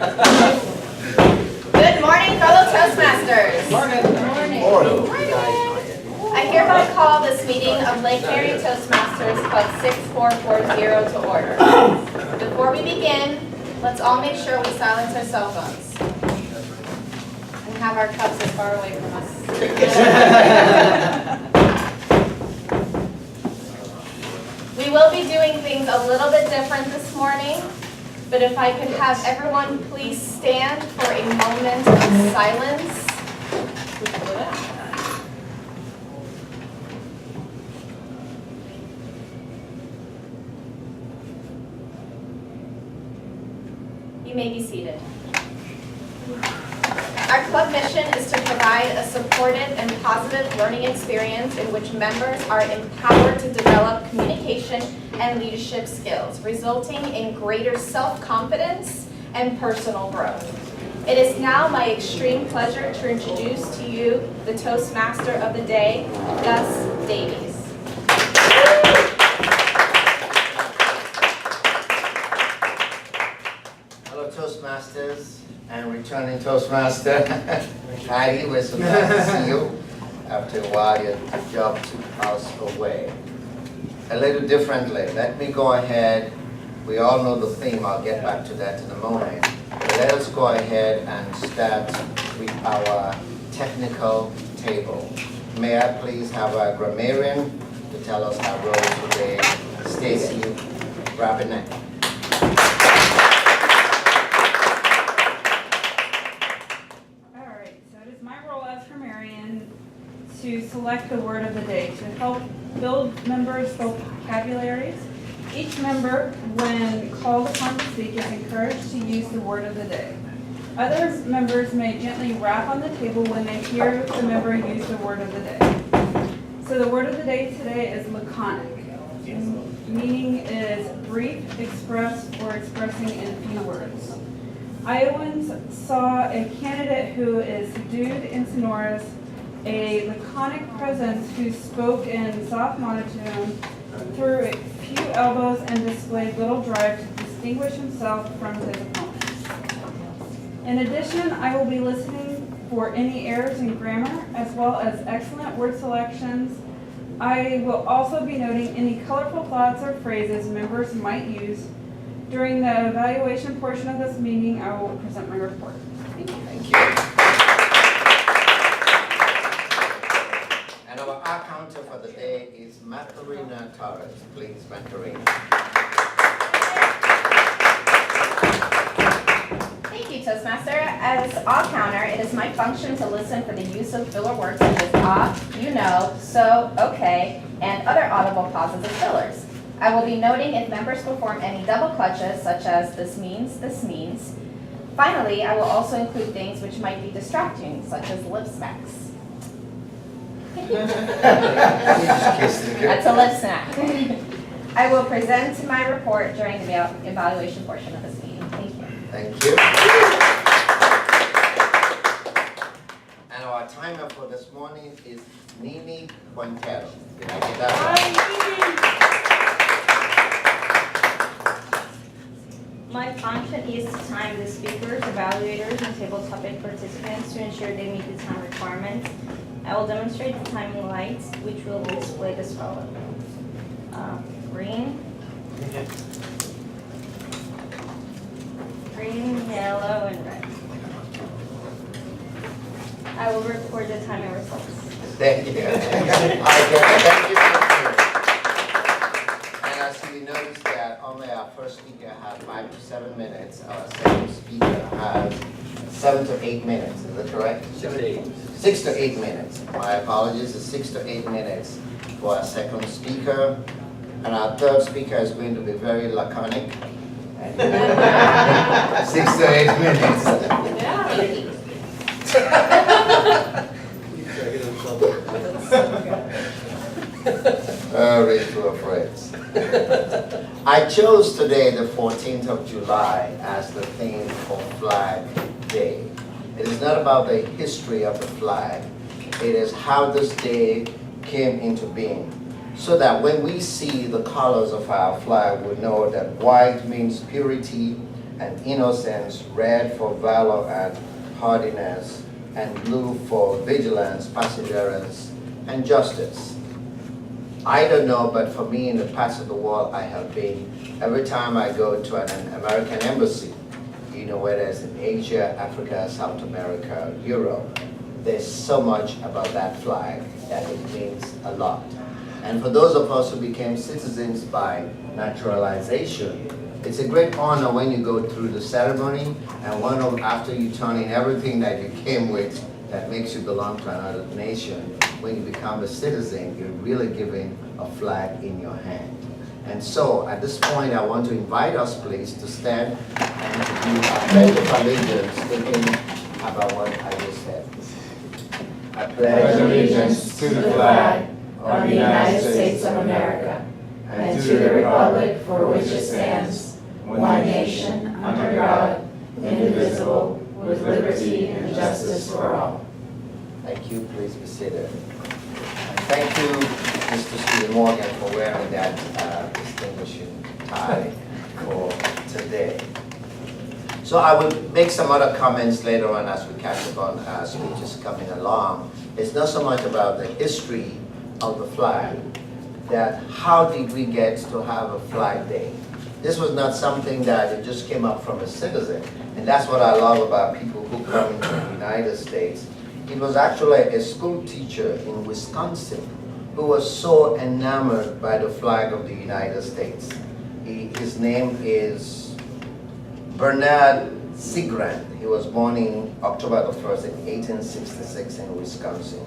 Good morning, fellow Toastmasters. Morning. Morning. I hereby call this meeting of Lake Mary Toastmasters Club 6440 to order. Before we begin, let's all make sure we silence our cell phones and have our cups as far away from us. We will be doing things a little bit different this morning, but if I could have everyone please stand for a moment of silence. You may be seated. Our club mission is to provide a supportive and positive learning experience in which members are empowered to develop communication and leadership skills, resulting in greater self-confidence and personal growth. It is now my extreme pleasure to introduce to you the Toastmaster of the Day, Gus D. Hello Toastmasters and returning Toastmaster. Hadi, we're so glad to see you. After a while your job took us away. A little differently, let me go ahead. We all know the theme, I'll get back to that in a moment. But let us go ahead and start with our technical table. May I please have our grammarian to tell us our role today, Stacy Rabinek. To select the word of the day to help build members' vocabularies. Each member, when called upon to speak, is encouraged to use the word of the day. Other members may gently rap on the table when they hear the member use the word of the day. So the word of the day today is laconic. Meaning is brief, expressed, or expressing in few words. Iowans saw a candidate who is subdued and sonorous, a laconic presence who spoke in soft monotone, threw a few elbows, and displayed little drive to distinguish himself from his opponents. In addition, I will be listening for any errors in grammar, as well as excellent word selections. I will also be noting any colorful thoughts or phrases members might use. During the evaluation portion of this meeting, I will present my report. Thank you. Thank you. And our counter for the day is Macarena Torres. Please, Macarena. Thank you, Toastmaster. As all counter, it is my function to listen for the use of filler words such as you know, so, okay, and other audible pauses as fillers. I will be noting if members perform any double clutches such as this means, this means. Finally, I will also include things which might be distracting, such as lip smacks. That's a lip snack. I will present my report during the evaluation portion of this meeting. Thank you. Thank you. And our timer for this morning is Nini Quintero. Did I get that right? My function is to time the speakers, evaluators, and table topic participants to ensure they meet the time requirements. I will demonstrate the timing lights, which will be displayed as follows. Green, yellow, and red. I will record the timing results. Thank you. Thank you. And as you notice that only our first speaker had 5 to 7 minutes, our second speaker has 7 to 8 minutes. Is that correct? 6 to 8. 6 to 8 minutes. My apologies. It's 6 to 8 minutes for our second speaker. And our third speaker is going to be very laconic. 6 to 8 minutes. Very true of friends. I chose today the 14th of July as the theme for Flag Day. It is not about the history of the flag. It is how this day came into being. So that when we see the colors of our flag, we know that white means purity and innocence, red for valor and hardiness, and blue for vigilance, perseverance, and justice. I don't know, but for me, in the parts of the world I have been, every time I go to an American embassy, whether it's in Asia, Africa, South America, Europe, there's so much about that flag that it means a lot. And for those of us who became citizens by naturalization, it's a great honor when you go through the ceremony, and after you turn in everything that you came with that makes you belong to another nation, when you become a citizen, you're really given a flag in your hand. And so, at this point, I want to invite us, please, to stand and to do our pledge of allegiance, thinking about what I just said. I pledge allegiance to the flag of the United States of America and to the republic for which it stands, one nation, under God, indivisible, with liberty and justice for all. Thank you. Please be seated. And thank you, Mr. Stephen Morgan, for wearing that distinguishing tie for today. So I will make some other comments later on as we catch up on speeches coming along. It's not so much about the history of the flag, that how did we get to have a flag day? This was not something that it just came up from a citizen. And that's what I love about people who come into the United States. It was actually a school teacher in Wisconsin who was so enamored by the flag of the United States. His name is Bernard Sigrand. He was born in October the 1st in 1866 in Wisconsin.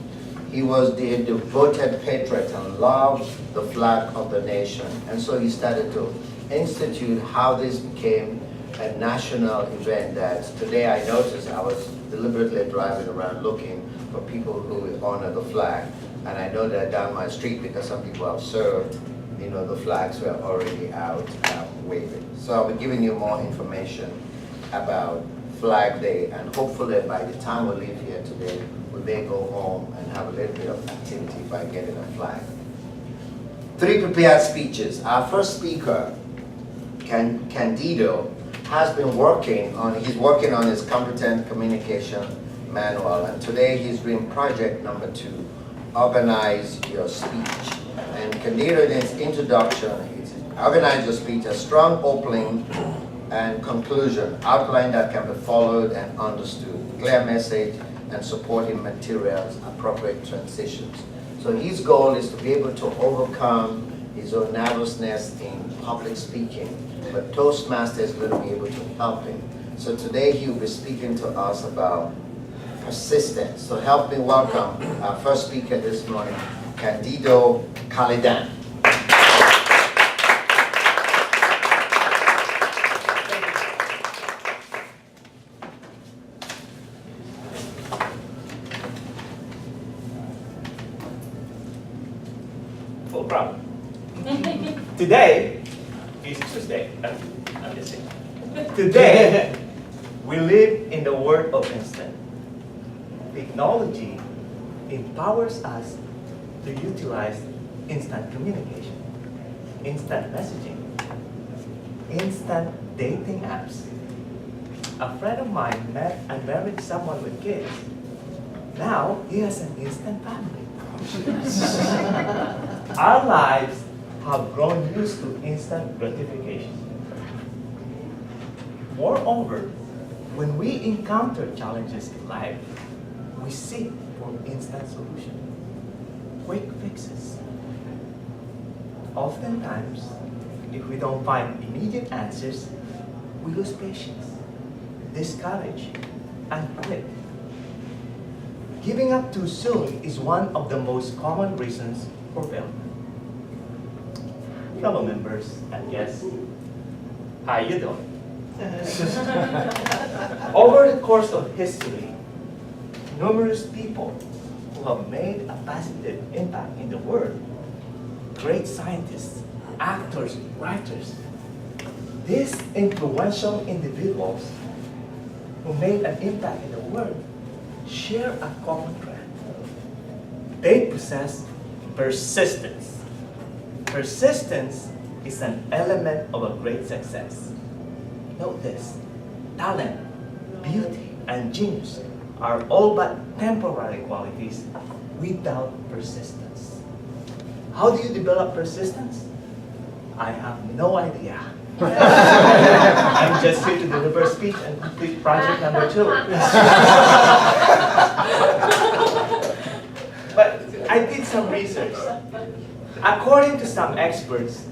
He was the devoted patriot and loved the flag of the nation. And so he started to institute how this became a national event that today I noticed. I was deliberately driving around looking for people who honor the flag. And I know that down my street, because some people have served, the flags were already out waving. So I'll be giving you more information about Flag Day, and hopefully by the time we leave here today, we may go home and have a little bit of activity by getting a flag. 3 prepared speeches. Our first speaker, Candido, has been working on his competent communication manual, and today he's doing project number 2, Organize Your Speech. And Candido, in its introduction, organize your speech, a strong opening and conclusion, outline that can be followed and understood, clear message and supporting materials, appropriate transitions. So his goal is to be able to overcome his own nervousness in public speaking, but Toastmaster is going to be able to help him. So today he will be speaking to us about persistence. So help me welcome our first speaker this morning, Candido Khalidan. No problem. Today is Tuesday. I'm just saying. Today, we live in the world of instant. Technology empowers us to utilize instant communication, instant messaging, instant dating apps. A friend of mine met and married someone with kids. Now he has an instant family. Our lives have grown used to instant gratification. Moreover, when we encounter challenges in life, we seek for instant solutions, quick fixes. Oftentimes, if we don't find immediate answers, we lose patience, discourage, and quit. Giving up too soon is one of the most common reasons for failure. Fellow members and guests, how you doing? Over the course of history, numerous people who have made a positive impact in the world, great scientists, actors, writers, these influential individuals who made an impact in the world share a common thread. They possess persistence. Persistence is an element of a great success. Note this, talent, beauty, and genius are all but temporary qualities without persistence. How do you develop persistence? I have no idea. I'm just here to deliver speech and complete project number 2. But I did some research. According to some experts,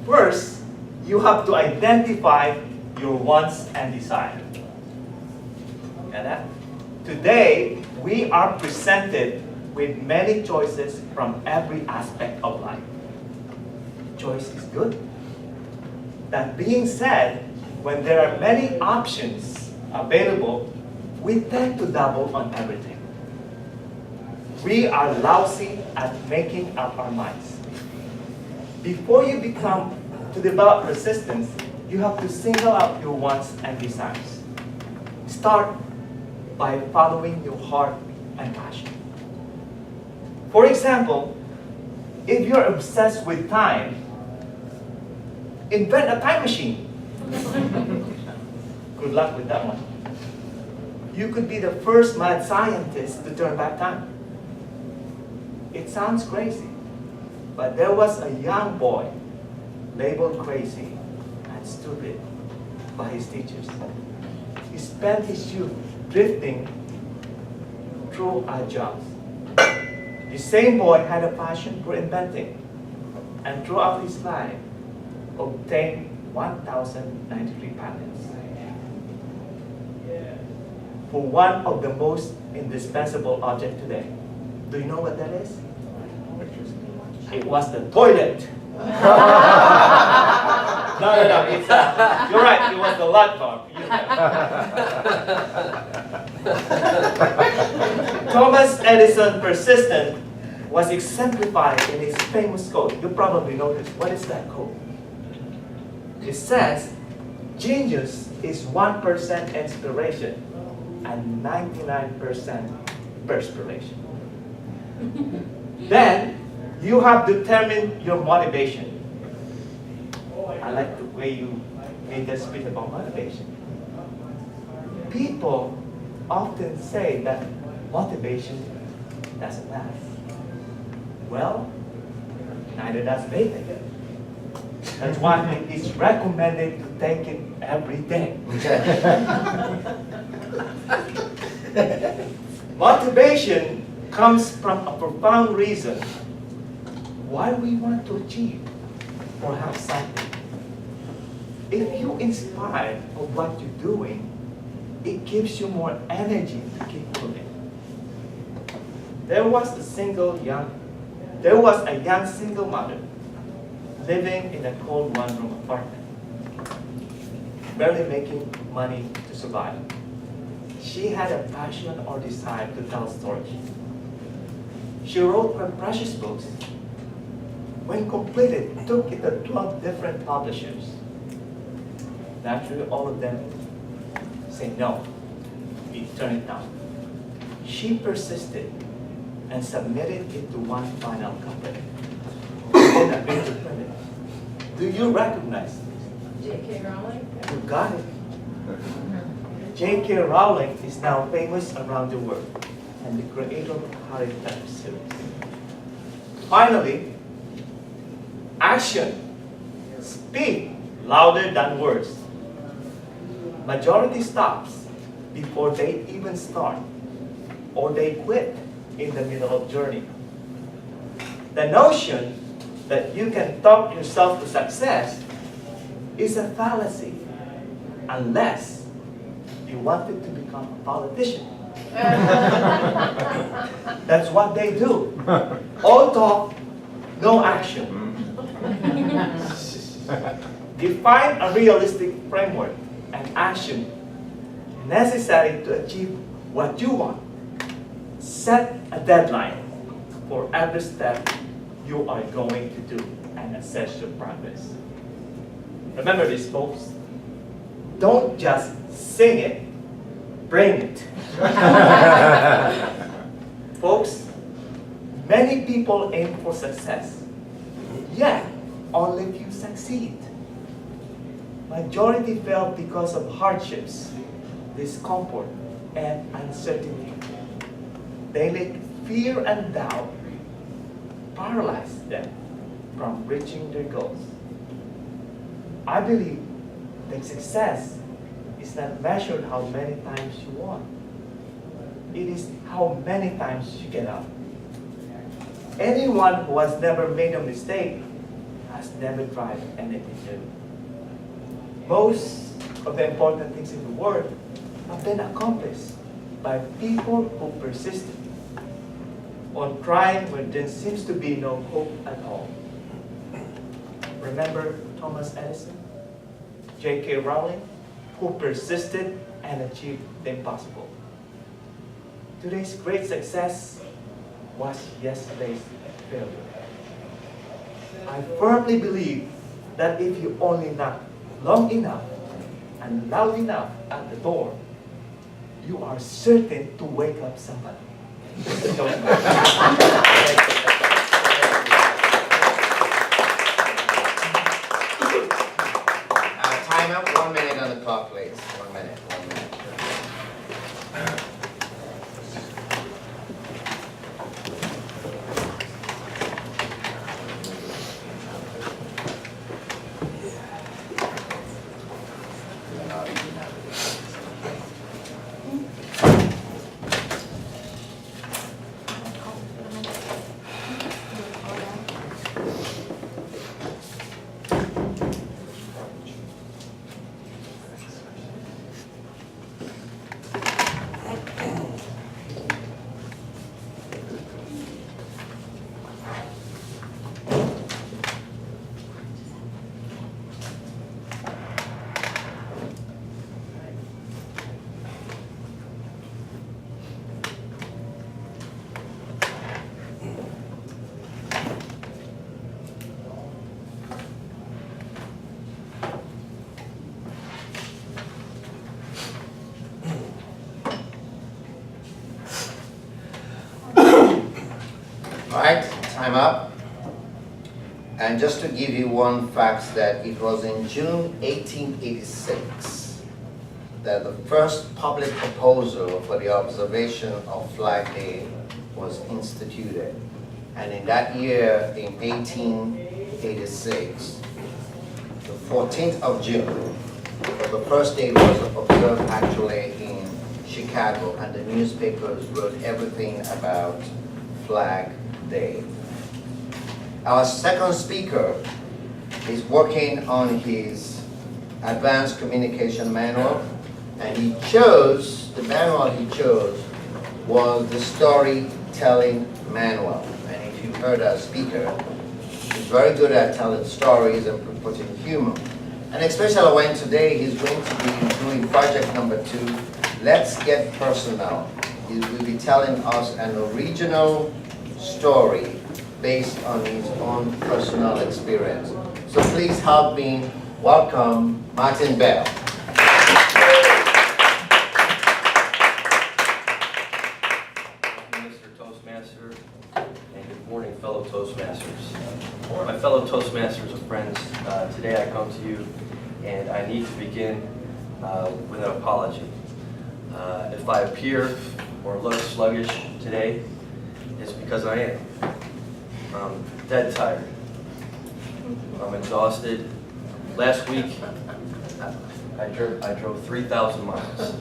first, you have to identify your wants and desires. Get that? Today, we are presented with many choices from every aspect of life. Choice is good. That being said, when there are many options available, we tend to double on everything. We are lousy at making up our minds. Before you become to develop persistence, you have to single out your wants and desires. Start by following your heart and passion. For example, if you're obsessed with time, invent a time machine. Good luck with that one. You could be the first mad scientist to turn back time. It sounds crazy, but there was a young boy labeled crazy and stupid by his teachers. He spent his youth drifting through odd jobs. The same boy had a passion for inventing, and throughout his life, obtained 1,093 patents for one of the most indispensable objects today. Do you know what that is? It was the toilet. No, it's you're right, it was the laptop. Thomas Edison's persistence was exemplified in his famous quote. You probably know this. What is that quote? It says, genius is 1% inspiration and 99% perspiration. Then, you have determined your motivation. I like the way you made that speech about motivation. People often say that motivation doesn't last. Well, neither does bathing. That's why it is recommended to take it every day. Motivation comes from a profound reason why we want to achieve or have something. If you're inspired of what you're doing, it gives you more energy to keep moving. There was a young single mother living in a cold one-room apartment, barely making money to survive. She had a passion or desire to tell stories. She wrote her precious books. When completed, took it to 12 different publishers. Naturally, all of them say no. We turn it down. She persisted and submitted it to one final company. Then agreed to print it. Do you recognize this? J.K. Rowling? You got it. J.K. Rowling is now famous around the world and the creator of Harry Potter series. Finally, action. Speak louder than words. Majority stops before they even start, or they quit in the middle of journey. The notion that you can talk yourself to success is a fallacy unless you wanted to become a politician. That's what they do. All talk, no action. Define a realistic framework and action necessary to achieve what you want. Set a deadline for every step you are going to do and assess your progress. Remember this, folks. Don't just sing it, bring it. Folks, many people aim for success, yet only few succeed. Majority failed because of hardships, discomfort, and uncertainty. They let fear and doubt paralyze them from reaching their goals. I believe that success is not measured how many times you won. It is how many times you get up. Anyone who has never made a mistake has never tried anything new. Most of the important things in the world have been accomplished by people who persisted on trying when there seems to be no hope at all. Remember Thomas Edison, J.K. Rowling, who persisted and achieved the impossible. Today's great success was yesterday's failure. I firmly believe that if you only knock long enough and loud enough at the door, you are certain to wake up somebody. Time up, 1 minute on the clock, please. 1 minute, 1 minute. Right, time up. And just to give you one fact, that it was in June 1886 that the first public proposal for the observation of Flag Day was instituted. And in that year, in 1886, the 14th of June, the first day was observed actually in Chicago, and the newspapers wrote everything about Flag Day. Our second speaker is working on his advanced communication manual, and he chose, the manual he chose was the storytelling manual. And if you heard our speaker, he's very good at telling stories and putting humor. And especially when today he's going to be doing project number 2, Let's Get Personal. He will be telling us an original story based on his own personal experience. So please help me welcome Martin Bell. Mr. Toastmaster, and good morning, fellow Toastmasters. My fellow Toastmasters and friends, today I come to you and I need to begin with an apology. If I appear or look sluggish today, it's because I am. I'm dead tired. I'm exhausted. Last week, I drove 3,000 miles.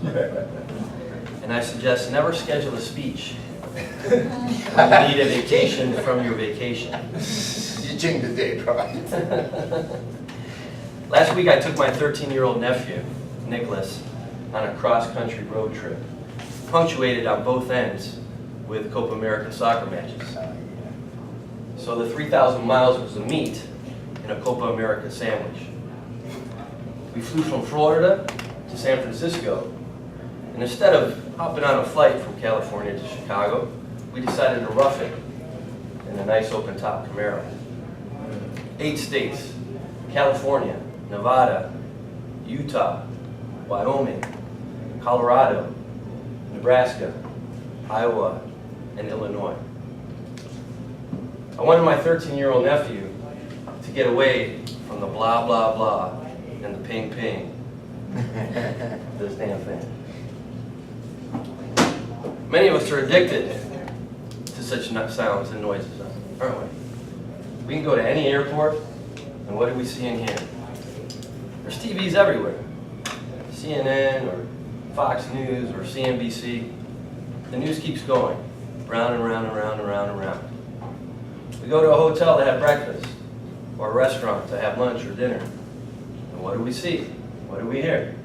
And I suggest never schedule a speech when you need a vacation from your vacation. You changed the date, right? Last week, I took my 13-year-old nephew, Nicholas, on a cross-country road trip, punctuated on both ends with Copa American soccer matches. So the 3,000 miles was the meat in a Copa America sandwich. We flew from Florida to San Francisco, and instead of hopping on a flight from California to Chicago, we decided to rough it in a nice open-top Camaro. 8 states: California, Nevada, Utah, Wyoming, Colorado, Nebraska, Iowa, and Illinois. I wanted my 13-year-old nephew to get away from the blah, blah, blah and the ping ping. This damn thing. Many of us are addicted to such sounds and noises, aren't we? We can go to any airport, and what do we see in here? There's TVs everywhere. CNN or Fox News or CNBC. The news keeps going, round and round and round and round and round. We go to a hotel to have breakfast, or a restaurant to have lunch or dinner. And what do we see? What do we hear?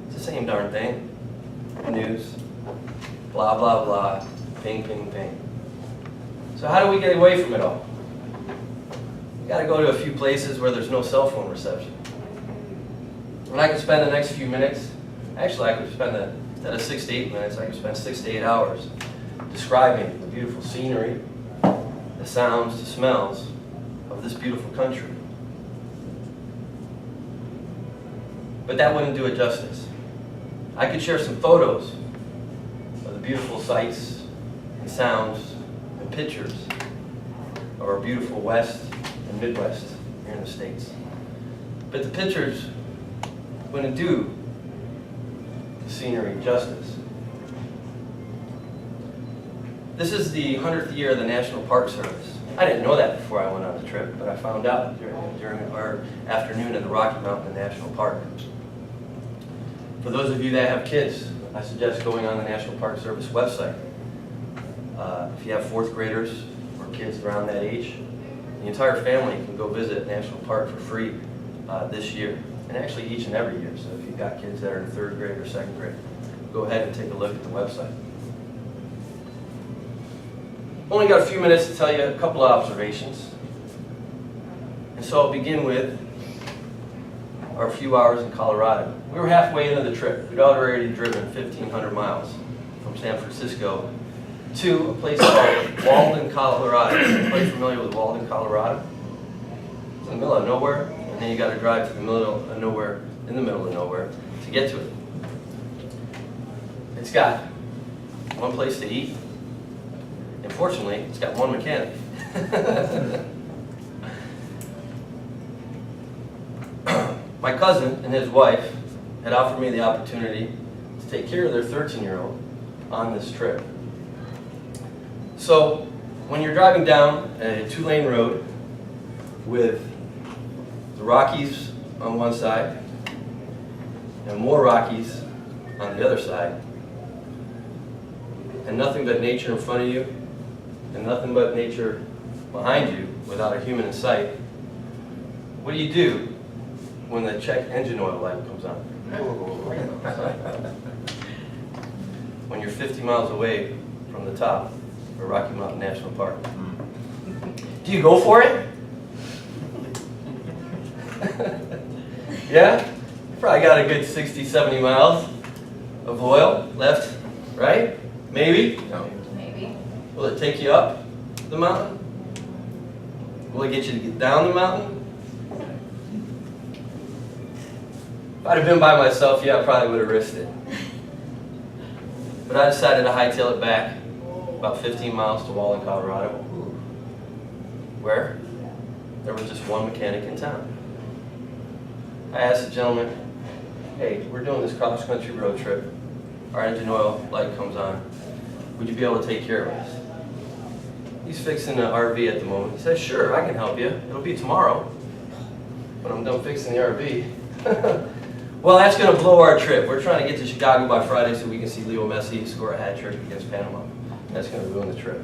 It's the same darn thing. News, blah, blah, blah, ping, ping, ping. So how do we get away from it all? We got to go to a few places where there's no cell phone reception. And I could spend the next few minutes, actually I could spend, instead of 6 to 8 minutes, I could spend 6 to 8 hours describing the beautiful scenery, the sounds, the smells of this beautiful country. But that wouldn't do it justice. I could share some photos of the beautiful sights and sounds and pictures of our beautiful West and Midwest here in the States. But the pictures wouldn't do the scenery justice. This is the 100th year of the National Park Service. I didn't know that before I went on the trip, but I found out during our afternoon in the Rocky Mountain National Park. For those of you that have kids, I suggest going on the National Park Service website. If you have 4th graders or kids around that age, the entire family can go visit National Park for free this year, and actually each and every year. So if you've got kids that are in 3rd grade or 2nd grade, go ahead and take a look at the website. Only got a few minutes to tell you a couple of observations. And so I'll begin with our few hours in Colorado. We were halfway into the trip. We'd already driven 1,500 miles from San Francisco to a place called Walden, Colorado. Anybody familiar with Walden, Colorado? It's in the middle of nowhere, and then you got to drive to the middle of nowhere, in the middle of nowhere, to get to it. It's got one place to eat. And fortunately, it's got one mechanic. My cousin and his wife had offered me the opportunity to take care of their 13-year-old on this trip. So when you're driving down a 2-lane road with the Rockies on one side and more Rockies on the other side, and nothing but nature in front of you, and nothing but nature behind you without a human in sight, what do you do when the check engine oil light comes on? When you're 50 miles away from the top of Rocky Mountain National Park. Do you go for it? Yeah? You probably got a good 60, 70 miles of oil left, right? Maybe? No. Maybe. Will it take you up the mountain? Will it get you to get down the mountain? If I'd have been by myself, yeah, I probably would have risked it. But I decided to hightail it back about 15 miles to Walden, Colorado, where there was just one mechanic in town. I asked the gentleman, hey, we're doing this cross-country road trip. Our engine oil light comes on. Would you be able to take care of us? He's fixing an RV at the moment. He says, sure, I can help you. It'll be tomorrow when I'm done fixing the RV. Well, that's going to blow our trip. We're trying to get to Chicago by Friday so we can see Leo Messi score a hat trick against Panama. That's going to ruin the trip.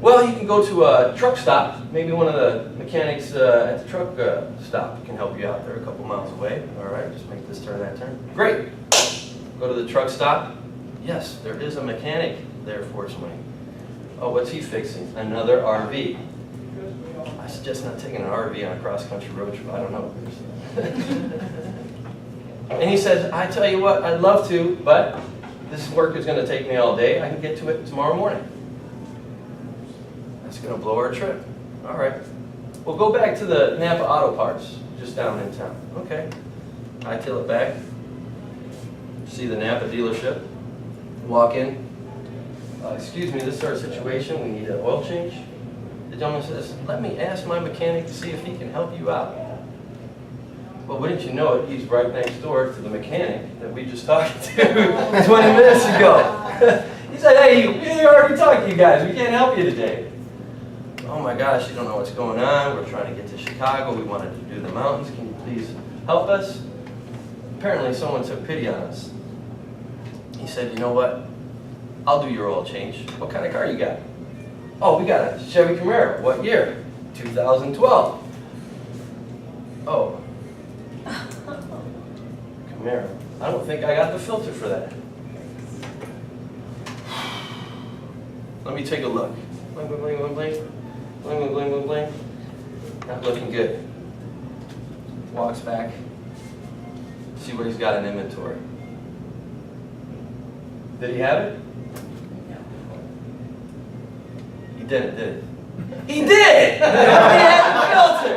Well, you can go to a truck stop. Maybe one of the mechanics at the truck stop can help you out. They're a couple miles away. All right, just make this turn, that turn. Great. Go to the truck stop. Yes, there is a mechanic there, fortunately. Oh, what's he fixing? Another RV. I suggest not taking an RV on a cross-country road trip. I don't know. And he says, I tell you what, I'd love to, but this work is going to take me all day. I can get to it tomorrow morning. That's going to blow our trip. All right. Well, go back to the Napa Auto Parts, just down in town. Okay. I tail it back. See the Napa dealership. Walk in. Excuse me, this is our situation. We need an oil change. The gentleman says, let me ask my mechanic to see if he can help you out. Well, wouldn't you know it, he's right next door to the mechanic that we just talked to 20 minutes ago. He said, hey, we already talked to you guys. We can't help you today. Oh my gosh, you don't know what's going on. We're trying to get to Chicago. We wanted to do the mountains. Can you please help us? Apparently someone took pity on us. He said, you know what? I'll do your oil change. What kind of car you got? Oh, we got a Chevy Camaro. What year? 2012. Oh. Camaro. I don't think I got the filter for that. Let me take a look. Bling, bling, bling, bling, bling. Bling, bling, bling, bling, bling. Not looking good. Walks back. See what he's got in inventory. Did he have it? He didn't, did he? He did! He had the filter!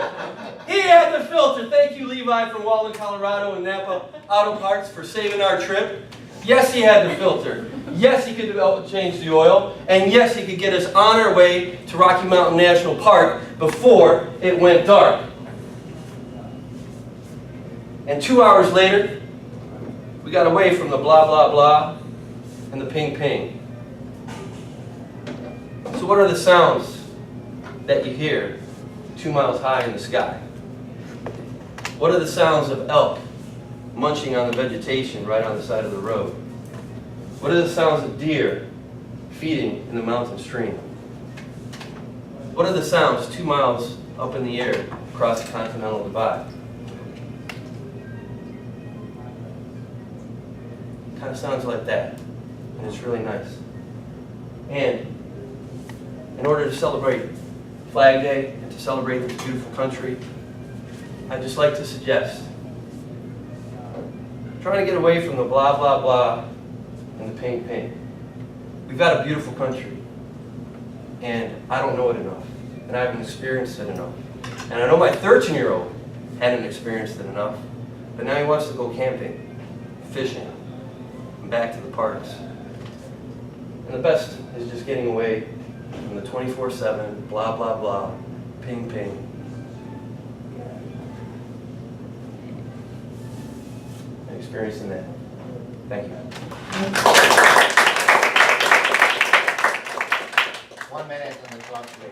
He had the filter! Thank you, Levi from Walden, Colorado and Napa Auto Parts for saving our trip. Yes, he had the filter. Yes, he could change the oil. And yes, he could get us on our way to Rocky Mountain National Park before it went dark. And 2 hours later, we got away from the blah, blah, blah and the ping, ping. So what are the sounds that you hear 2 miles high in the sky? What are the sounds of elk munching on the vegetation right on the side of the road? What are the sounds of deer feeding in the mountain stream? What are the sounds 2 miles up in the air across the Continental Divide? Kind of sounds like that, and it's really nice. And in order to celebrate Flag Day and to celebrate this beautiful country, I'd just like to suggest trying to get away from the blah, blah, blah and the ping, ping. We've got a beautiful country, and I don't know it enough, and I haven't experienced it enough. And I know my 13-year-old hadn't experienced it enough, but now he wants to go camping, fishing, and back to the parks. And the best is just getting away from the 24/7, blah, blah, blah, ping, ping. And experiencing that. Thank you. 1 minute on the clock, please.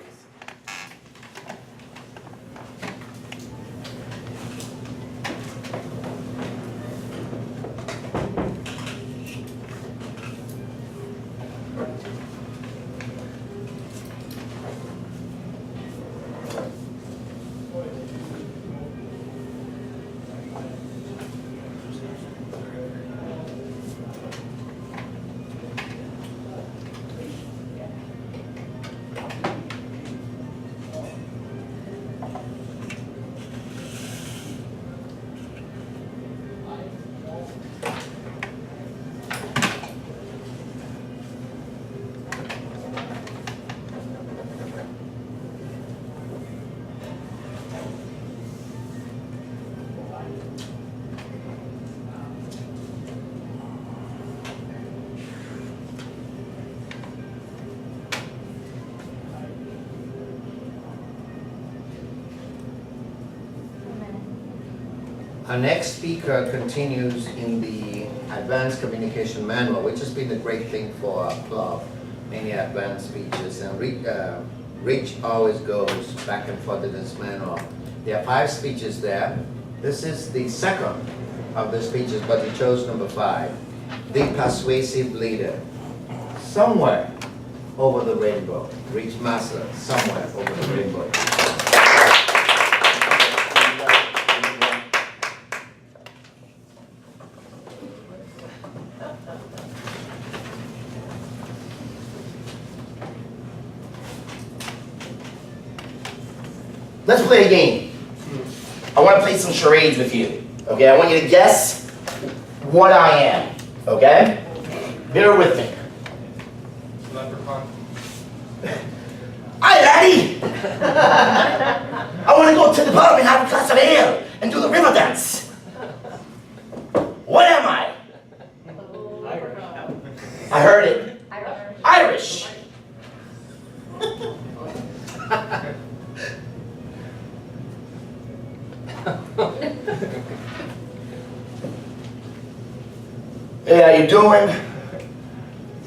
Our next speaker continues in the Advanced Communication Manual, which has been a great thing for our club, many advanced speeches, and Rich always goes back and forth in this manual. There are 5 speeches there. This is the second of the speeches, but he chose number 5, the persuasive leader. Somewhere over the rainbow, Rich Master, somewhere over the rainbow. Let's play a game. I want to play some charades with you. Okay, I want you to guess what I am. Okay? Bear with me. Leprechaun. Hi, Laddie! I want to go to the pub and have a glass of ale and do the river dance. What am I? I heard it. Irish. you doing?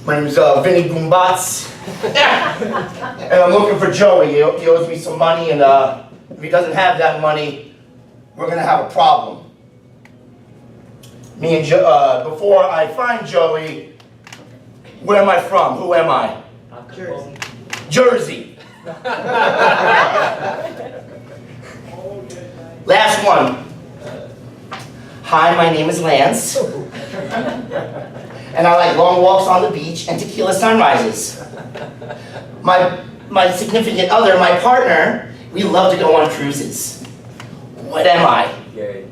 My name's Vinny Goombats. And I'm looking for Joey. He owes me some money, and if he doesn't have that money, we're gonna have a problem. Me and before I find Joey, where am I from? Who am I? Jersey. Jersey. Last one. Hi, my name is Lance. And I like long walks on the beach and tequila sunrises. My significant other, my partner, we love to go on cruises. What am I? Gay.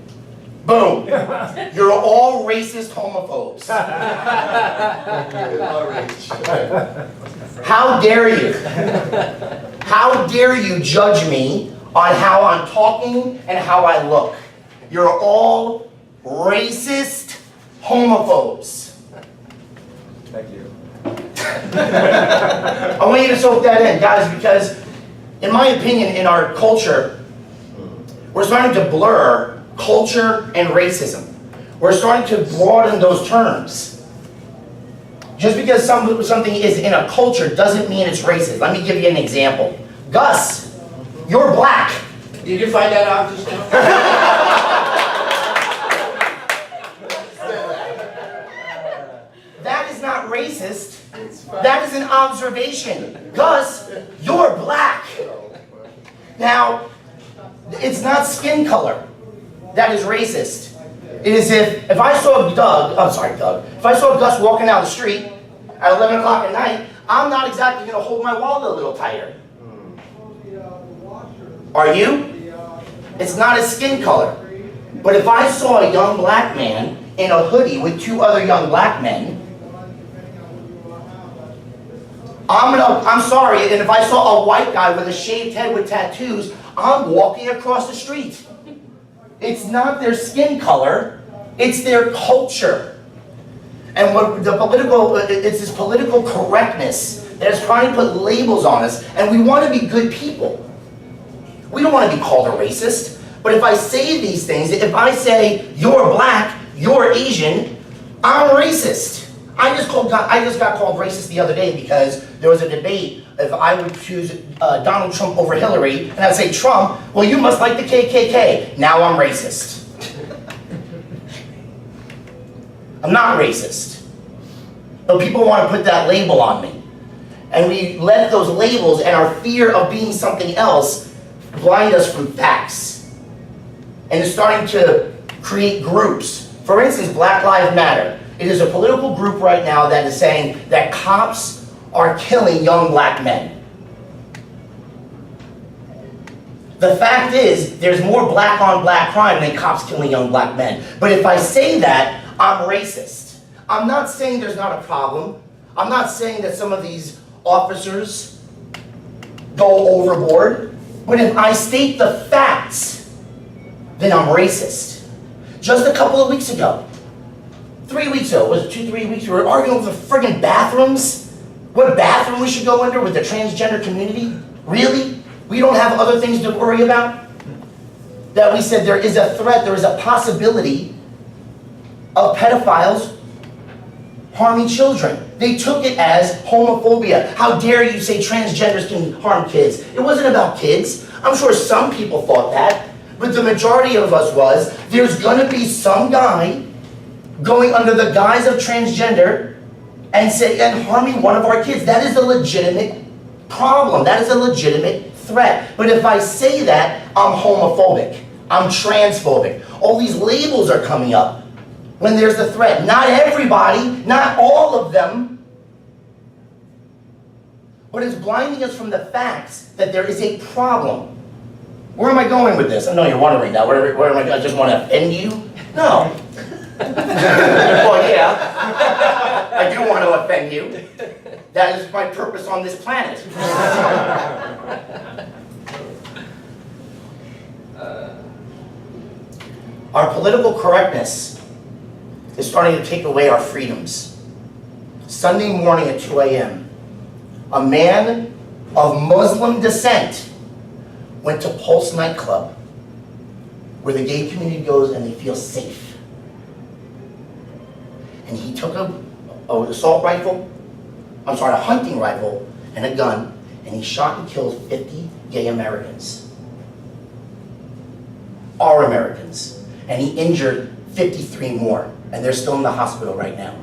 Boom. You're all racist homophobes. How dare you? How dare you judge me on how I'm talking and how I look? You're all racist homophobes. Thank you. I want you to soak that in, guys, because in my opinion, in our culture, we're starting to blur culture and racism. We're starting to broaden those terms. Just because something is in a culture doesn't mean it's racist. Let me give you an example. Gus, you're black. Did you find that out just now? That is not racist. That is an observation. Gus, you're black. Now, it's not skin color that is racist. It is if I saw if I saw Gus walking down the street at 11 o'clock at night, I'm not exactly going to hold my wallet a little tighter. Are you? It's not his skin color. But if I saw a young black man in a hoodie with two other young black men, I'm sorry, and if I saw a white guy with a shaved head with tattoos, I'm walking across the street. It's not their skin color, it's their culture. And what it's this political correctness that is trying to put labels on us, and we want to be good people. We don't want to be called a racist, but if I say these things, if I say, you're black, you're Asian, I'm racist. I just got called racist the other day because there was a debate if I would choose Donald Trump over Hillary, and I'd say, Trump, well, you must like the KKK. Now I'm racist. I'm not racist. But people want to put that label on me. And we let those labels and our fear of being something else blind us from facts. And it's starting to create groups. For instance, Black Lives Matter. It is a political group right now that is saying that cops are killing young black men. The fact is, there's more black on black crime than cops killing young black men. But if I say that, I'm racist. I'm not saying there's not a problem. I'm not saying that some of these officers go overboard. But if I state the facts, then I'm racist. Just a couple of weeks ago, 3 weeks ago, was it 2, 3 weeks, we were arguing over the friggin' bathrooms. What bathroom we should go into with the transgender community? Really? We don't have other things to worry about? That we said there is a threat, there is a possibility of pedophiles harming children. They took it as homophobia. How dare you say transgenders can harm kids? It wasn't about kids. I'm sure some people thought that, but the majority of us was, there's gonna be some guy going under the guise of transgender and harming one of our kids. That is a legitimate problem. That is a legitimate threat. But if I say that, I'm homophobic. I'm transphobic. All these labels are coming up when there's the threat. Not everybody, not all of them, but it's blinding us from the facts that there is a problem. Where am I going with this? I know you're wondering that. Where am I? I just want to offend you? No. Well, yeah, I do want to offend you. That is my purpose on this planet. Our political correctness is starting to take away our freedoms. Sunday morning at 2 a.m., a man of Muslim descent went to Pulse nightclub, where the gay community goes and they feel safe. and he took an assault rifle, a hunting rifle, and a gun, and he shot and killed 50 gay Americans. Our Americans. And he injured 53 more, and they're still in the hospital right now.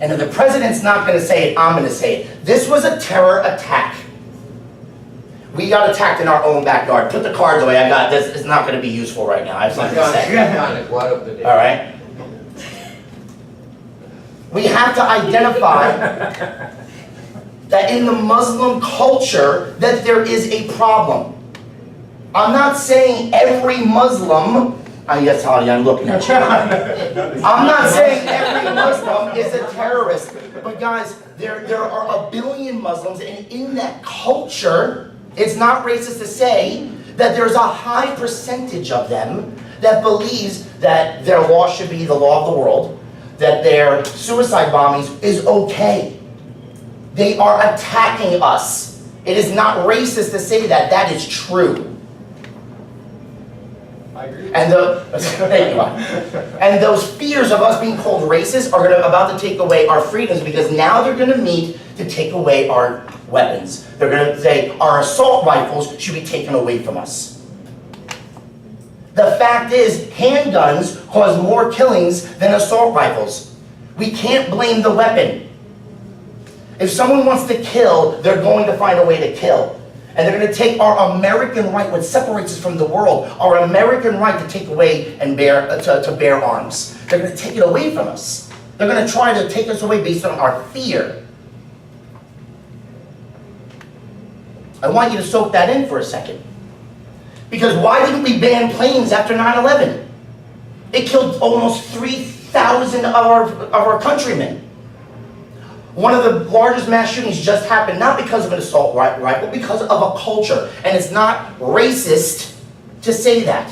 And if the president's not going to say it, I'm going to say it. This was a terror attack. We got attacked in our own backyard. Put the cards away. I got this. It's not going to be useful right now. I have something to say. Word of the day. All right? We have to identify that in the Muslim culture that there is a problem. I'm not saying every Muslim, yes, Hadi, I'm looking at you. I'm not saying every Muslim is a terrorist, but guys, there are a billion Muslims, and in that culture, it's not racist to say that there's a high percentage of them that believes that their law should be the law of the world, that their suicide bombings is okay. They are attacking us. It is not racist to say that. That is true. I agree. And and those fears of us being called racist are about to take away our freedoms, because now they're going to meet to take away our weapons. They're going to say our assault rifles should be taken away from us. The fact is, handguns cause more killings than assault rifles. We can't blame the weapon. If someone wants to kill, they're going to find a way to kill. And they're going to take our American right, what separates us from the world, our American right to take away and to bear arms. They're going to take it away from us. They're going to try to take us away based on our fear. I want you to soak that in for a second. Because why didn't we ban planes after 9/11? It killed almost 3,000 of our countrymen. One of the largest mass shootings just happened, not because of an assault rifle, because of a culture. And it's not racist to say that.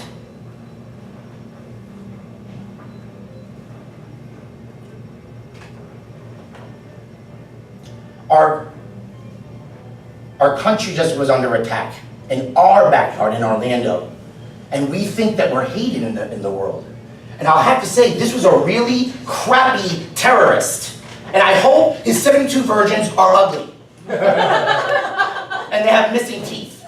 Our country just was under attack in our backyard in Orlando. And we think that we're hated in the world. And I'll have to say, this was a really crappy terrorist. And I hope his 72 virgins are ugly. And they have missing teeth.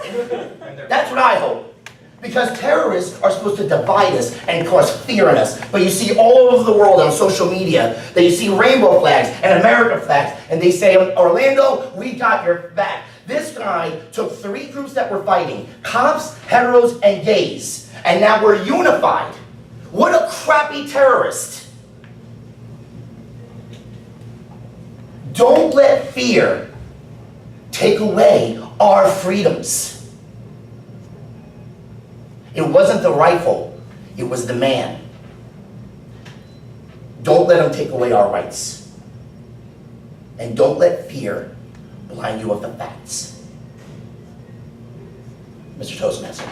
That's what I hope. Because terrorists are supposed to divide us and cause fear in us. But you see all over the world on social media that you see rainbow flags and American flags. And they say, Orlando, we got your back. This guy took 3 groups that were fighting. Cops, heteros, and gays. And now we're unified. What a crappy terrorist. Don't let fear take away our freedoms. It wasn't the rifle, it was the man. Don't let him take away our rights. And don't let fear blind you of the facts. Mr. Toastmaster.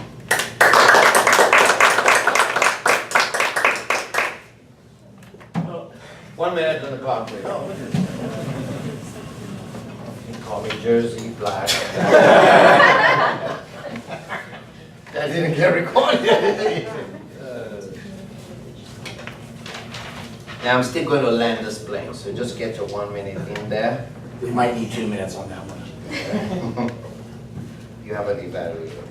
1 minute on the clock, please. You call me Jersey Black. That didn't get recorded. Now I'm still going to land this plane, so just get your 1 minute in there. We might need 2 minutes on that one. You have an evaluator.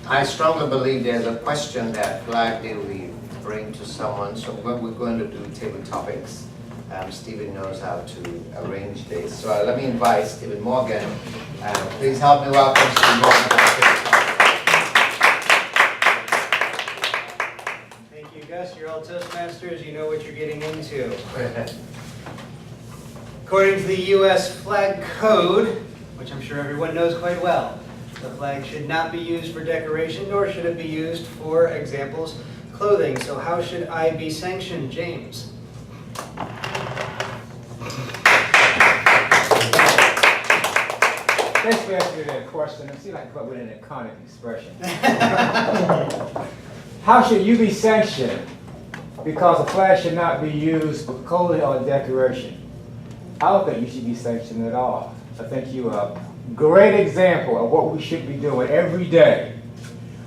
I strongly believe there's a question that Flag Day we bring to someone, so what we're going to do table topics. Stephen knows how to arrange this. So let me invite Stephen Morgan Please help me welcome Steve Morgan. Thank you, Gus. You're all Toastmasters. You know what you're getting into. According to the U.S. Flag Code, which I'm sure everyone knows quite well, the flag should not be used for decoration, nor should it be used for examples, clothing. So how should I be sanctioned, James? Let's answer that question. It seems like come up with an iconic expression. How should you be sanctioned? Because the flag should not be used for clothing or decoration. I don't think you should be sanctioned at all. I think you are a great example of what we should be doing every day.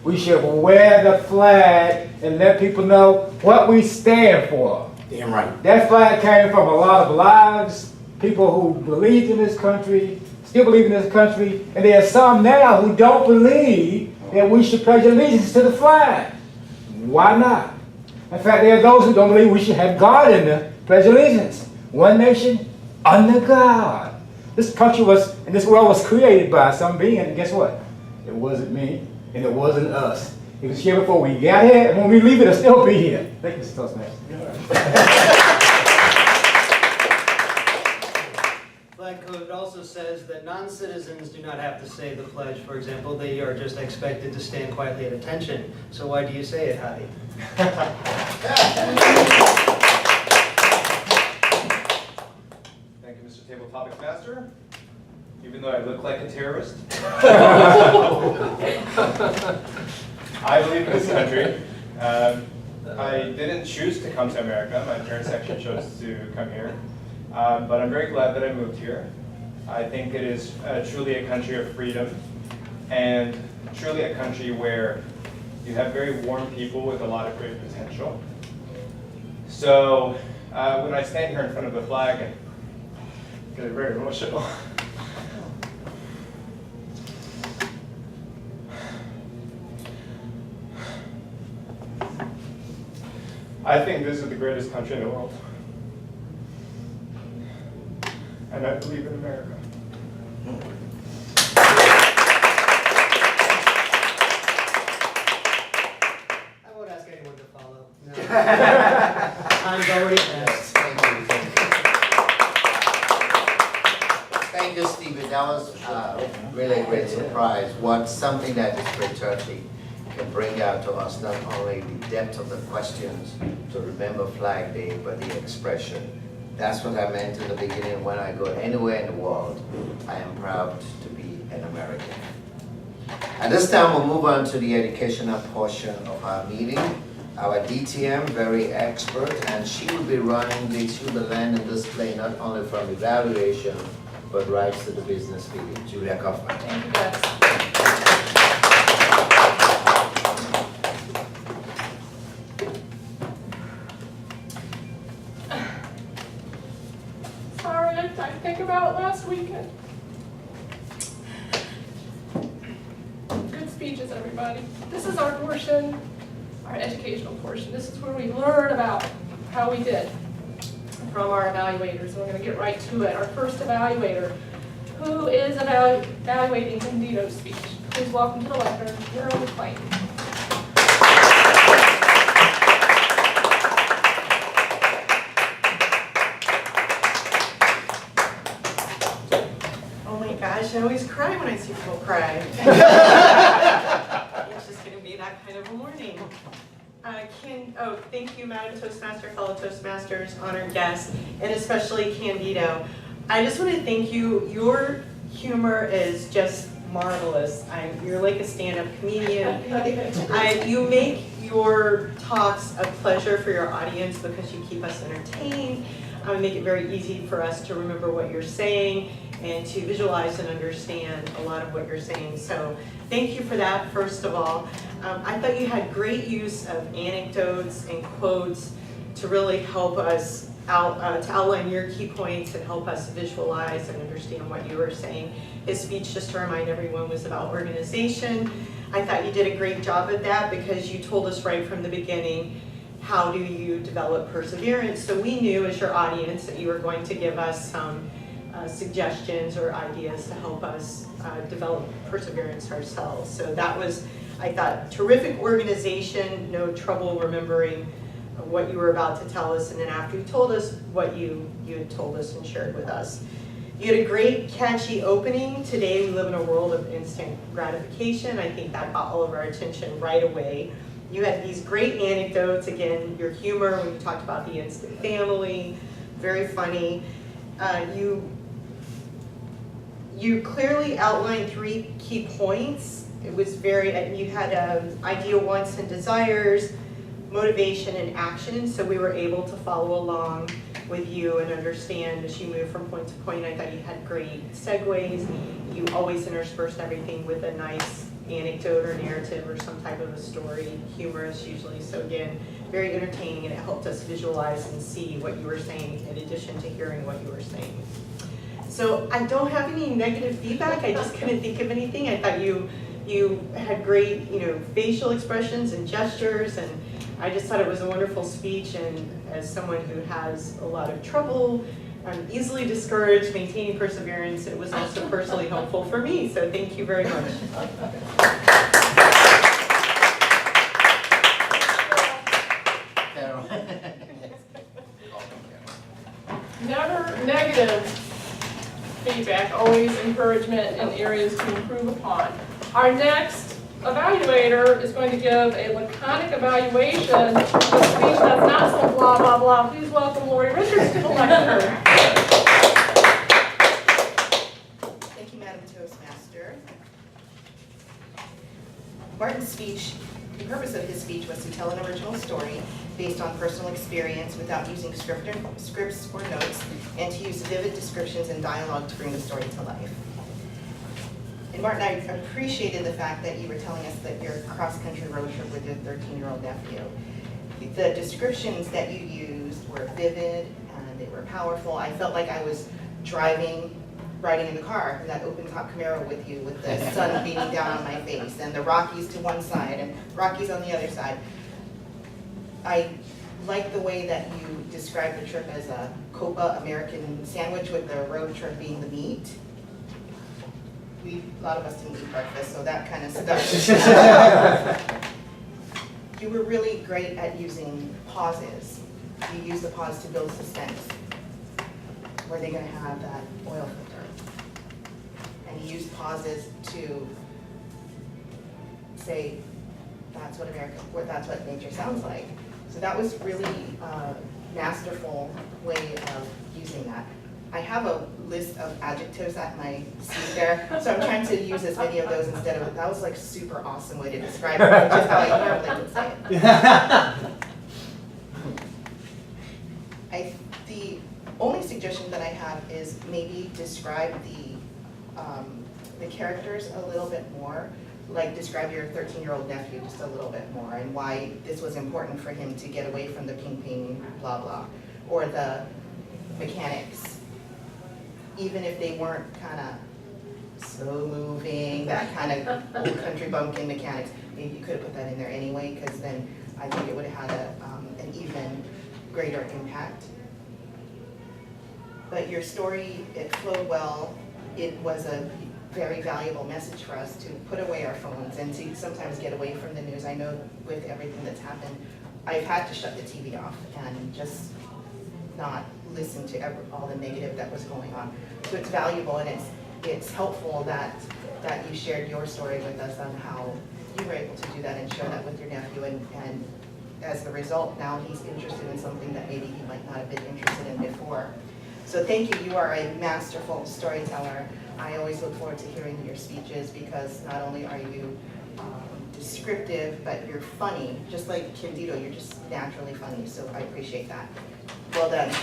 We should wear the flag and let people know what we stand for. Damn right. That flag came from a lot of lives, people who believed in this country, still believe in this country, and there are some now who don't believe that we should pledge allegiance to the flag. Why not? In fact, there are those who don't believe we should have God in the pledge allegiance. One nation, under God. This country was, and this world was created by some being, and guess what? It wasn't me, and it wasn't us. It was here before we got here, and when we leave it, it'll still be here. Thank you, Mr. Toastmaster. Flag Code also says that non-citizens do not have to say the pledge, for example. They are just expected to stand quietly at attention. So why do you say it, Hadi? Thank you, Mr. Table Topics Master. Even though I look like a terrorist, I believe in this country. I didn't choose to come to America. My parents actually chose to come here. But I'm very glad that I moved here. I think it is truly a country of freedom and truly a country where you have very warm people with a lot of great potential. So when I stand here in front of the flag, I get very emotional. I think this is the greatest country in the world. And I believe in America. I won't ask anyone to follow. No. Time's already passed. Thank you, Stephen. That was really a great surprise. Something that is very touchy can bring out to us not only the depth of the questions to remember Flag Day, but the expression. That's what I meant in the beginning. When I go anywhere in the world, I am proud to be an American. At this time, we'll move on to the educational portion of our meeting. Our DTM, very expert, and she will be running she will learn and display not only from evaluation, but right to the business meeting. Julia Kaufman. Thank you, Gus. Sorry, I think about last weekend. Good speeches, everybody. This is our portion, our educational portion. This is where we learn about how we did from our evaluators. We're going to get right to it. Our first evaluator, who is evaluating Candido's speech. Please welcome to the lectern, Teryl McLean. Gosh, I always cry when I see people cry. It's just going to be that kind of a morning. Thank you, Madam Toastmaster, fellow Toastmasters, honored guests, and especially Candido. I just want to thank you. Your humor is just marvelous. You're like a stand-up comedian. You make your talks a pleasure for your audience because you keep us entertained. Make it very easy for us to remember what you're saying and to visualize and understand a lot of what you're saying. So thank you for that, first of all. I thought you had great use of anecdotes and quotes to really help us to outline your key points and help us visualize and understand what you were saying. His speech, just to remind everyone, was about organization. I thought you did a great job at that because you told us right from the beginning, how do you develop perseverance? So we knew as your audience that you were going to give us some suggestions or ideas to help us develop perseverance ourselves. So that was, I thought, terrific organization, no trouble remembering what you were about to tell us, and then after you told us what you had told us and shared with us. You had a great, catchy opening. Today we live in a world of instant gratification. I think that got all of our attention right away. You had these great anecdotes, again, your humor when you talked about the instant family, very funny. You clearly outlined 3 key points. It was very, you had ideal wants and desires, motivation and action, so we were able to follow along with you and understand as you move from point to point. I thought you had great segues. You always interspersed everything with a nice anecdote or narrative or some type of a story, humorous usually. So again, very entertaining, and it helped us visualize and see what you were saying in addition to hearing what you were saying. So I don't have any negative feedback. I just couldn't think of anything. I thought you had great, facial expressions and gestures, and I just thought it was a wonderful speech. And as someone who has a lot of trouble, I'm easily discouraged, maintaining perseverance, it was also personally helpful for me. So thank you very much. Never negative feedback, always encouragement and areas to improve upon. Our next evaluator is going to give a laconic evaluation, a speech that's not so blah, blah, blah. Please welcome Lori Richards to the lectern. Thank you, Madam Toastmaster. Martin's speech, the purpose of his speech was to tell an original story based on personal experience without using scripts or notes, and to use vivid descriptions and dialogue to bring the story to life. And Martin, I appreciated the fact that you were telling us that your cross-country road trip with your 13-year-old nephew. The descriptions that you used were vivid and they were powerful. I felt like I was riding in the car, in that open-top Camaro with you, with the sun beating down on my face, and the Rockies to one side and Rockies on the other side. I like the way that you described the trip as a Copa American sandwich, with the road trip being the meat. A lot of us didn't eat breakfast, so that kind of stuff. You were really great at using pauses. You used the pause to build suspense. Were they going to have that oil filter? And you used pauses to say, that's what nature sounds like. So that was really a masterful way of using that. I have a list of adjectives at my seat there, so I'm trying to use as many of those instead of, that was like super awesome way to describe it, which is how I normally would say it. The only suggestion that I have is maybe describe the characters a little bit more, like describe your 13-year-old nephew just a little bit more, and why this was important for him to get away from the ping ping blah blah, or the mechanics. Even if they weren't kind of slow moving, that kind of old country bumpkin mechanics, maybe you could have put that in there anyway, because then I think it would have had an even greater impact. But your story, it flowed well. It was a very valuable message for us to put away our phones and to sometimes get away from the news. I know with everything that's happened, I've had to shut the TV off and just not listen to all the negative that was going on. So it's valuable, and it's helpful that you shared your story with us on how you were able to do that and share that with your nephew, and as the result, now he's interested in something that maybe he might not have been interested in before. So thank you. You are a masterful storyteller. I always look forward to hearing your speeches, because not only are you descriptive, but you're funny. Just like Candido, you're just naturally funny, so I appreciate that. Well done. All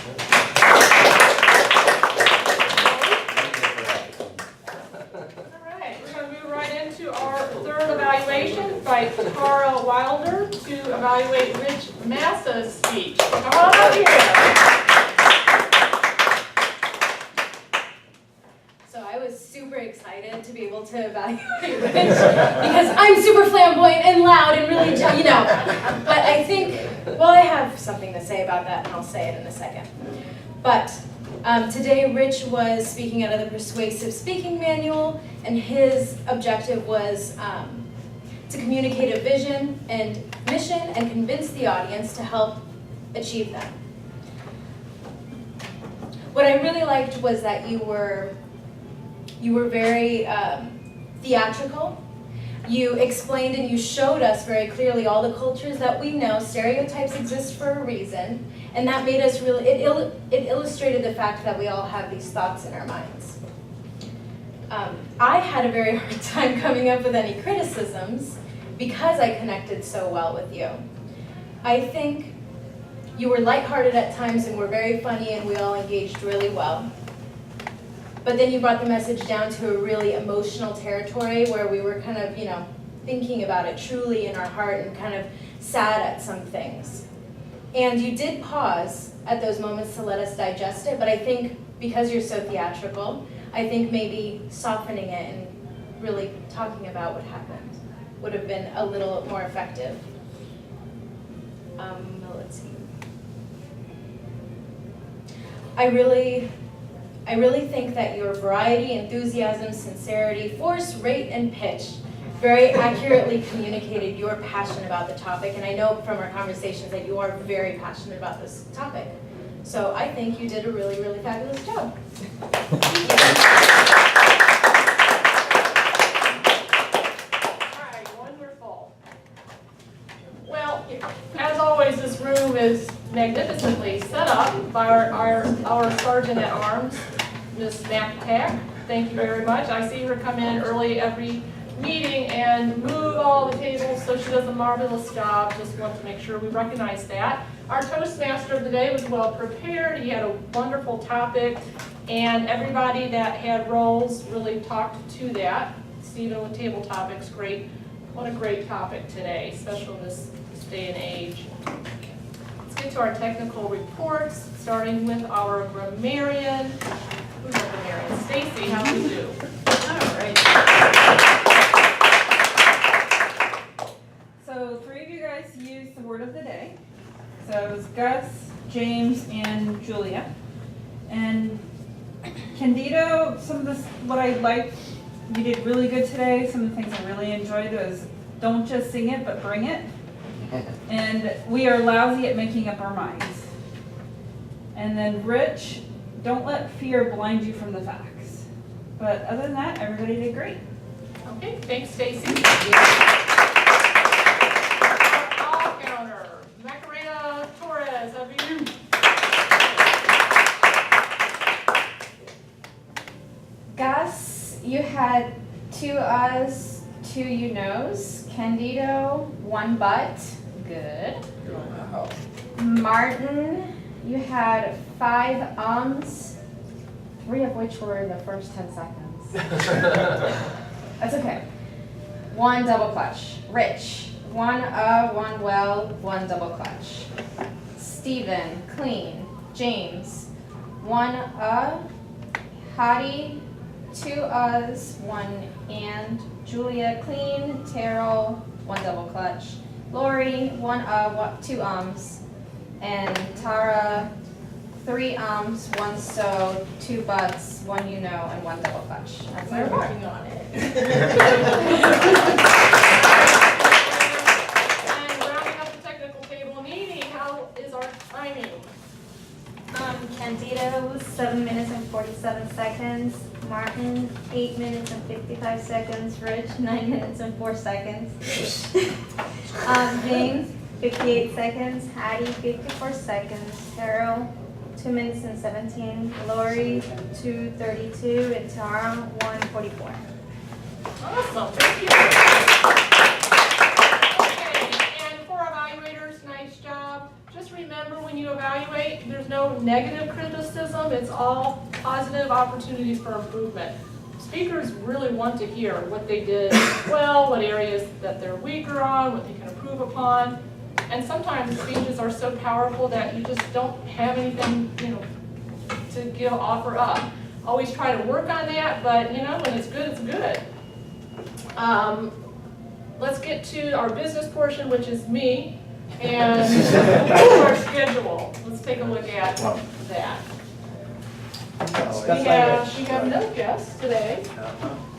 right, we're going to move right into our third evaluation by Tara Wilder to evaluate Rich Massa's speech. Come on up here. So I was super excited to be able to evaluate Rich because I'm super flamboyant and loud and really, But I think, well, I have something to say about that, and I'll say it in a second. But Today, Rich was speaking out of the Persuasive Speaking Manual, and his objective was to communicate a vision and mission and convince the audience to help achieve them. What I really liked was that you were very theatrical. You explained and you showed us very clearly all the cultures that we know. Stereotypes exist for a reason, and that made us really, it illustrated the fact that we all have these thoughts in our minds. I had a very hard time coming up with any criticisms because I connected so well with you. I think you were lighthearted at times and were very funny, and we all engaged really well. But then you brought the message down to a really emotional territory where we were kind of, thinking about it truly in our heart and kind of sad at some things. And you did pause at those moments to let us digest it, but I think because you're so theatrical, I think maybe softening it and really talking about what happened would have been a little more effective. Let's see. I really think that your variety, enthusiasm, sincerity, force, rate, and pitch very accurately communicated your passion about the topic, and I know from our conversations that you are very passionate about this topic. So I think you did a really, really fabulous job. All right, wonderful. Well, as always, this room is magnificently set up by our Sergeant at Arms, Ms. McTack. Thank you very much. I see her come in early every meeting and move all the tables, so she does a marvelous job. Just want to make sure we recognize that. Our Toastmaster of the day was well prepared. He had a wonderful topic, and everybody that had roles really talked to that. Stephen with table topics, great. What a great topic today, especially in this day and age. Let's get to our technical reports, starting with our grammarian. Who's our grammarian? Stacy, how do you do? All right. So 3 of you guys used the word of the day. So it was Gus, James, and Julia. And Candido, some of this, what I liked, you did really good today. Some of the things I really enjoyed was don't just sing it, but bring it. And we are lousy at making up our minds. And then Rich, don't let fear blind you from the facts. But other than that, everybody did great. Okay, thanks, Stacy. All counter, Macarena Torres, over you. Gus, you had 2 uhs, 2 you knows. Candido, 1 but. Good. Wow. Martin, you had 5 ums, 3 of which were in the first 10 seconds. That's okay. 1 double clutch. Rich, 1 1 well, 1 double clutch. Stephen, clean. James, 1 Hadi, 2 uhs, 1 and. Julia, clean. Teryl, 1 double clutch. Lori, 1 2 ums. And Tara, 3 ums, 1 so, 2 buts, 1 you know, and 1 double clutch. That's my report. Working on it. And rounding up the technical table, Nene, how is our timing? Candido, 7 minutes and 47 seconds. Martin, 8 minutes and 55 seconds. Rich, 9 minutes and 4 seconds. James, 58 seconds. Hadi, 54 seconds. Teryl, 2 minutes and 17. Lori, 2:32. And Tara, 1:44. Awesome, thank you. Okay, and for evaluators, nice job. Just remember when you evaluate, there's no negative criticism, it's all positive opportunities for improvement. Speakers really want to hear what they did well, what areas that they're weaker on, what they can improve upon. And sometimes speeches are so powerful that you just don't have anything, to offer up. Always try to work on that, but when it's good, it's good. Let's get to our business portion, which is me, and our schedule. Let's take a look at that. We have no guests today.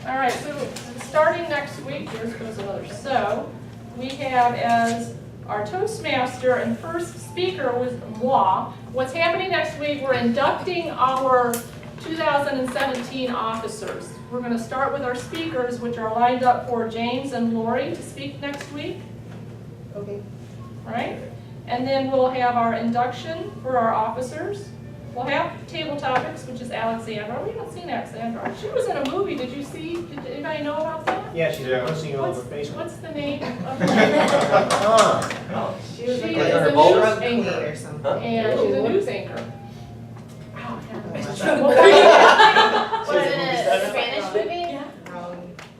All right, so starting next week, here's goes another so. We have as our Toastmaster and first speaker was moi. What's happening next week, we're inducting our 2017 officers. We're going to start with our speakers, which are lined up for James and Lori to speak next week. Okay. All right? And then we'll have our induction for our officers. We'll have table topics, which is Alexandra. We haven't seen Alexandra. She was in a movie. Did you see? Did anybody know about that? Yeah, she's posting it all over Facebook. What's the name of the She was She like is a a news news queen anchor. or something. And she's a news anchor. Wow, Was it a Spanish movie?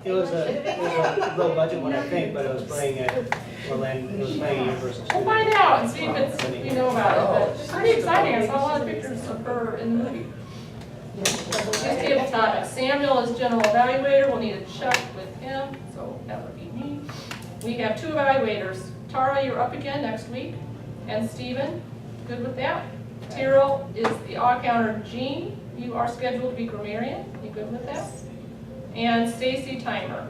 It was a low budget one, I think, but it was playing at Orlando, it was playing at Universal We'll Studios. find out and see if it's, you know about it, but it's pretty exciting. I saw a lot of pictures of her in the movie. Just table topics. Samuel is general evaluator. We'll need a check with him, so that would be me. We have 2 evaluators. Tara, you're up again next week. And Stephen, good with that? Teryl is the odd counter. Jean, you are scheduled to be grammarian. You good with that? And Stacy, timer.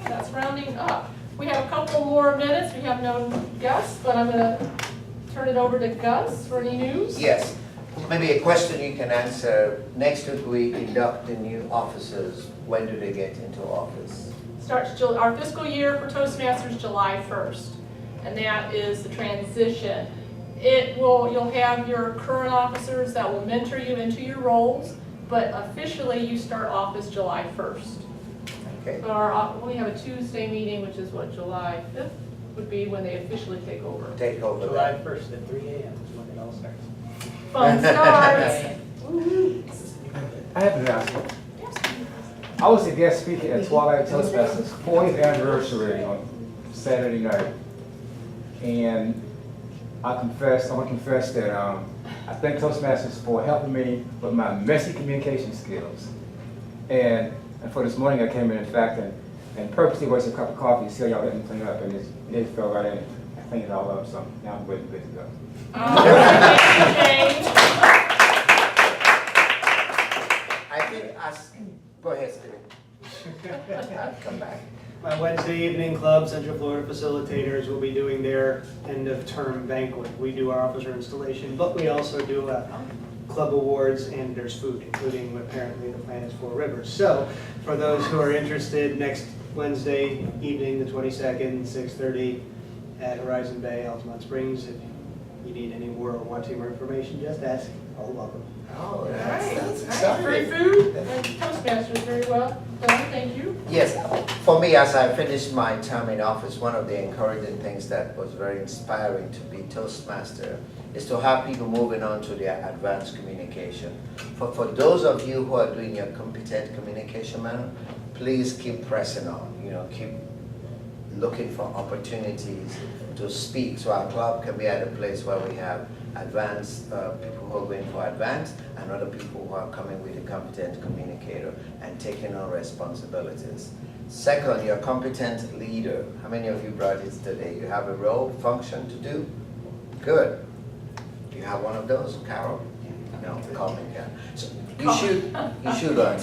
That's rounding up. We have a couple more minutes. We have no guests, but I'm going to turn it over to Gus for any news. Yes, maybe a question you can answer. Next week we induct the new officers. When do they get into office? Starts our fiscal year for Toastmasters July 1st, and that is the transition. You'll have your current officers that will mentor you into your roles, but officially you start office July 1st. Okay. So we have a Tuesday meeting, which is what, July 5th would be when they officially take over. Take over. July 1st at 3 a.m. is when it all starts. Fun starts. Woo-hoo. I have an announcement. I was a guest speaker at Twilight Toastmasters 40th anniversary on Saturday night. And I want to confess that I thank Toastmasters for helping me with my messy communication skills. And for this morning I came in fact, and purposely wasted a cup of coffee to see how y'all let me clean up, and it fell right in. I cleaned it all up, so now I'm good to go. I think go ahead, Stephen. Come back. My Wednesday evening club, Central Florida Facilitators, will be doing their end of term banquet. We do our officer installation, but we also do club awards, and there's food, including apparently the plan is 4 Rivers. So for those who are interested, next Wednesday evening, the 22nd, 6:30 at Horizon Bay, Altamont Springs. If you need any more or want any more information, just ask. All welcome. Oh, That's exciting. free food. And Toastmasters very well done. Thank you. Yes, for me, as I finished my term in office, one of the encouraging things that was very inspiring to be Toastmaster is to have people moving on to their advanced communication. For those of you who are doing your competent communication manner, please keep pressing on. Keep looking for opportunities to speak, so our club can be at a place where we have advanced people who are going for advanced and other people who are coming with a competent communicator and taking on responsibilities. Second, you're a competent leader. How many of you brought it today? You have a role, function to do? Good. Do you have one of those, Carol? No, call me Carol. So you should learn.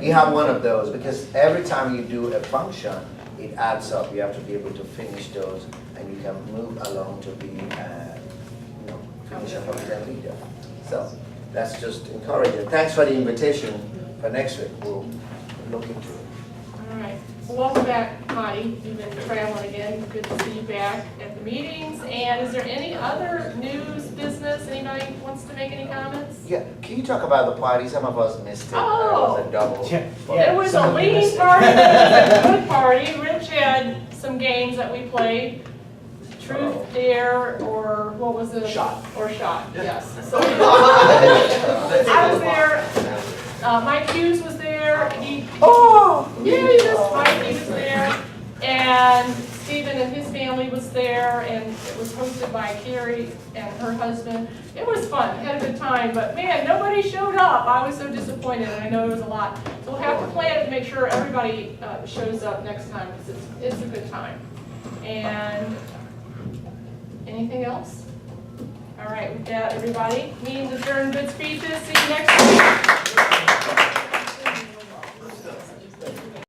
You have one of those, because every time you do a function, it adds up. You have to be able to finish those, and you can move along to be finish a competent leader. So that's just encouraging. Thanks for the invitation for next week. We'll look into it. All right. Well, welcome back, Hadi. You've been traveling again. Good to see you back at the meetings. And is there any other news, business? Anybody wants to make any comments? Yeah, can you talk about the party? Some of us missed it. Oh. It was a double. It was a lean party, but it was a good party. Rich had some games that we played. Truth, dare, or what was it? Shot. Or shot, yes. So I was there. Mike Hughes was there. He was Mike. He was there. And Stephen and his family was there, and it was hosted by Carrie and her husband. It was fun. We had a good time, but man, nobody showed up. I was so disappointed, and I know it was a lot. So we'll have to plan to make sure everybody shows up next time, because it's a good time. And anything else? All right, with that, everybody, meeting's adjourned, good speeches, see you next week.